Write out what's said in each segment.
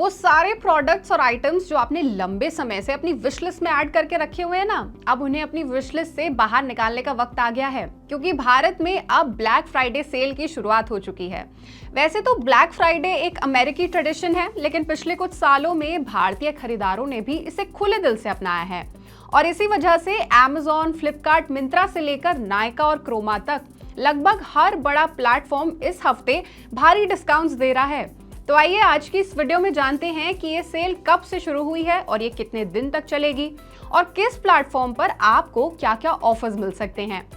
वो सारे प्रोडक्ट्स और आइटम्स जो आपने लंबे समय से अपनी विश लिस्ट में ऐड करके रखे हुए हैं ना, अब उन्हें अपनी विश लिस्ट से बाहर निकालने का वक्त आ गया है, क्योंकि भारत में अब ब्लैक फ्राइडे सेल की शुरुआत हो चुकी है। वैसे तो ब्लैक फ्राइडे एक अमेरिकी ट्रेडिशन है, लेकिन पिछले कुछ सालों में भारतीय खरीदारों ने भी इसे खुले दिल से अपनाया है और इसी वजह से Amazon, फ्लिपकार्ट, मिंत्रा से लेकर नायका और क्रोमा तक लगभग हर बड़ा प्लेटफॉर्म इस हफ्ते भारी डिस्काउंट्स दे रहा है। तो आइए आज की इस वीडियो में जानते हैं कि ये सेल कब से शुरू हुई है और ये कितने दिन तक चलेगी और किस प्लेटफॉर्म पर आपको क्या-क्या ऑफर्स मिल सकते हैं।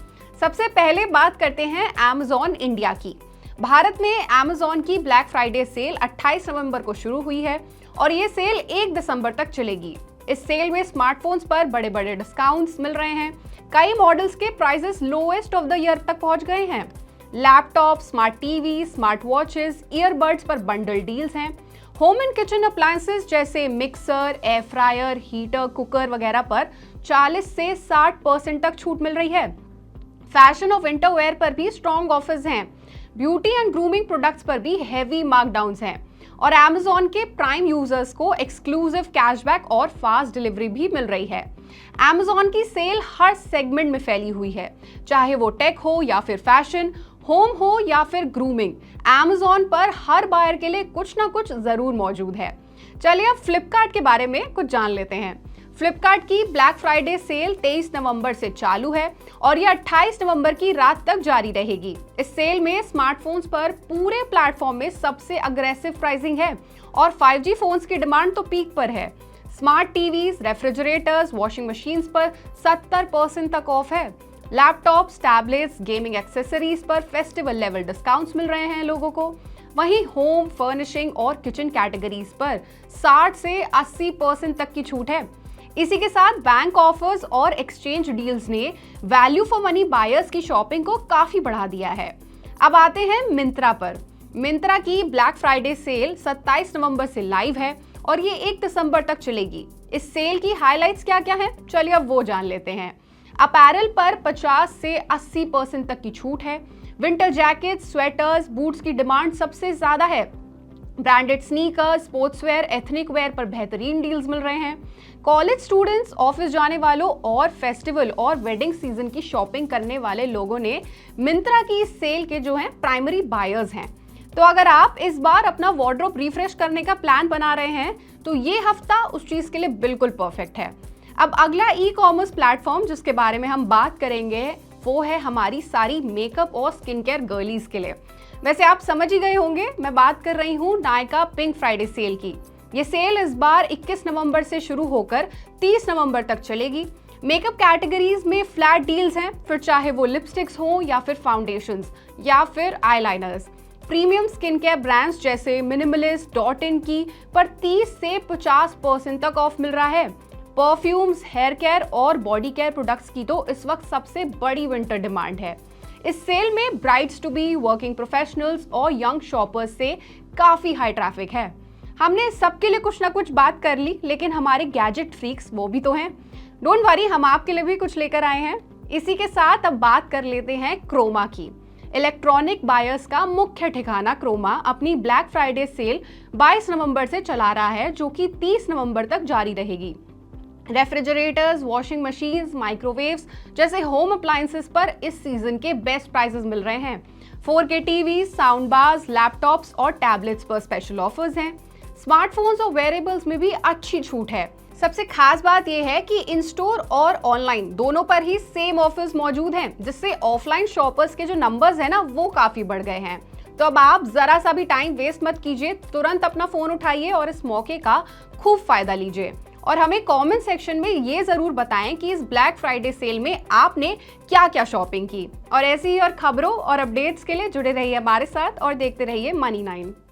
सबसे पहले बात करते हैं Amazon इंडिया की। भारत में Amazon की ब्लैक फ्राइडे सेल 28 नवंबर को शुरू हुई है और ये सेल 1 दिसंबर तक चलेगी। इस सेल में स्मार्टफोन्स पर बड़े-बड़े डिस्काउंट्स मिल रहे हैं। कई मॉडल्स के prices lowest of the year तक पहुंच गए हैं। Laptop, smart TV, smart watches, earbuds पर बंडल डील्स हैं। होम एंड किचन अप्लायंसेस जैसे mixer, air fryer, heater, cooker वगैरह पर 40 से 60% तक छूट मिल रही है। फैशन और विंटर वेयर पर भी स्ट्रॉन्ग ऑफर्स हैं। ब्यूटी एंड ग्रूमिंग प्रोडक्ट्स पर भी हैवी मार्कडाउन्स हैं और Amazon के प्राइम यूजर्स को एक्सक्लूसिव कैशबैक और फास्ट डिलीवरी भी मिल रही है। Amazon की सेल हर सेगमेंट में फैली हुई है, चाहे वो टेक हो या फिर फैशन, होम हो या फिर ग्रूमिंग। Amazon पर हर बायर के लिए कुछ ना कुछ जरूर मौजूद है। चलिए अब फ्लिपकार्ट के बारे में कुछ जान लेते हैं। फ्लिपकार्ट की ब्लैक फ्राइडे सेल 23 नवंबर से चालू है और ये 28 नवंबर की रात तक जारी रहेगी। इस सेल में स्मार्टफोन्स पर पूरे प्लेटफॉर्म में सबसे अग्रेसिव प्राइसिंग है और 5G फोन्स की डिमांड तो पीक पर है। Smart TVs, refrigerators, washing machines पर 70% तक ऑफ है। लैपटॉप्स, टैबलेट्स, गेमिंग एक्सेसरीज पर फेस्टिवल लेवल डिस्काउंट्स मिल रहे हैं लोगों को। वहीं होम, फर्निशिंग और किचन कैटेगरीज पर 60 से 80% तक की छूट है। इसी के साथ बैंक ऑफर्स और एक्सचेंज डील्स ने वैल्यू फॉर मनी बायर्स की शॉपिंग को काफी बढ़ा दिया है। अब आते हैं मिंत्रा पर। मिंत्रा की ब्लैक फ्राइडे सेल 27 नवंबर से लाइव है और ये 1 दिसंबर तक चलेगी। इस सेल की हाइलाइट्स क्या-क्या हैं? चलिए अब वो जान लेते हैं। अपैरल पर 50 से 80% तक की छूट है। विंटर जैकेट, स्वेटर्स, बूट्स की डिमांड सबसे ज्यादा है। Branded sneakers, sportswear, ethnic wear पर बेहतरीन डील्स मिल रहे हैं। कॉलेज स्टूडेंट्स, ऑफिस जाने वालों और फेस्टिवल और वेडिंग सीजन की शॉपिंग करने वाले लोगों ने मिंत्रा की इस सेल के जो हैं प्राइमरी बायर्स हैं। तो अगर आप इस बार अपना वार्डरोब रिफ्रेश करने का प्लान बना रहे हैं तो ये हफ्ता उस चीज के लिए बिल्कुल परफेक्ट है। अब अगला ई-कॉमर्स प्लेटफॉर्म जिसके बारे में हम बात करेंगे वो है हमारी सारी मेकअप और स्किन केयर गर्लीज के लिए। वैसे आप समझ ही गए होंगे, मैं बात कर रही हूँ नायका पिंक फ्राइडे सेल की। ये सेल इस बार 21 नवंबर से शुरू होकर 30 नवंबर तक चलेगी। मेकअप कैटेगरीज में फ्लैट डील्स हैं, फिर चाहे वो लिपस्टिक्स हो या फिर फाउंडेशंस या फिर eyeliners. Premium skin care brands जैसे मिनिमलिस्ट, डॉट इन की पर 30 से 50% तक ऑफ मिल रहा है। परफ्यूम्स, हेयर केयर और बॉडी केयर प्रोडक्ट्स की तो इस वक्त सबसे बड़ी विंटर डिमांड है। इस सेल में brides to be, working professionals और यंग शॉपर्स से काफी हाई ट्रैफिक है। हमने सबके लिए कुछ ना कुछ बात कर ली, लेकिन हमारे गैजेट फ्रीक्स वो भी तो हैं। डोंट वरी, हम आपके लिए भी कुछ लेकर आए हैं। इसी के साथ अब बात कर लेते हैं क्रोमा की। इलेक्ट्रॉनिक बायर्स का मुख्य ठिकाना क्रोमा अपनी ब्लैक फ्राइडे सेल 22 नवंबर से चला रहा है, जो कि 30 नवंबर तक जारी रहेगी। रेफ्रिजरेटर्स, वॉशिंग मशीन्स, माइक्रोवेव्स जैसे होम अप्लायंसेस पर इस सीजन के बेस्ट प्राइसेस मिल रहे हैं। 4K TV, sound bars, laptops और टैबलेट्स पर स्पेशल ऑफर्स हैं। स्मार्टफोन्स और वेयरेबल्स में भी अच्छी छूट है। सबसे खास बात यह है कि इन स्टोर और ऑनलाइन दोनों पर ही सेम ऑफर्स मौजूद हैं, जिससे ऑफलाइन शॉपर्स के जो नंबर्स हैं ना वो काफी बढ़ गए हैं। तो अब आप जरा सा भी टाइम वेस्ट मत कीजिए, तुरंत अपना फोन उठाइए और इस मौके का खूब फायदा लीजिए और हमें कमेंट सेक्शन में ये जरूर बताएं कि इस ब्लैक फ्राइडे सेल में आपने क्या क्या शॉपिंग की। और ऐसी ही और खबरों और अपडेट्स के लिए जुड़े रहिए हमारे साथ और देखते रहिए Money9।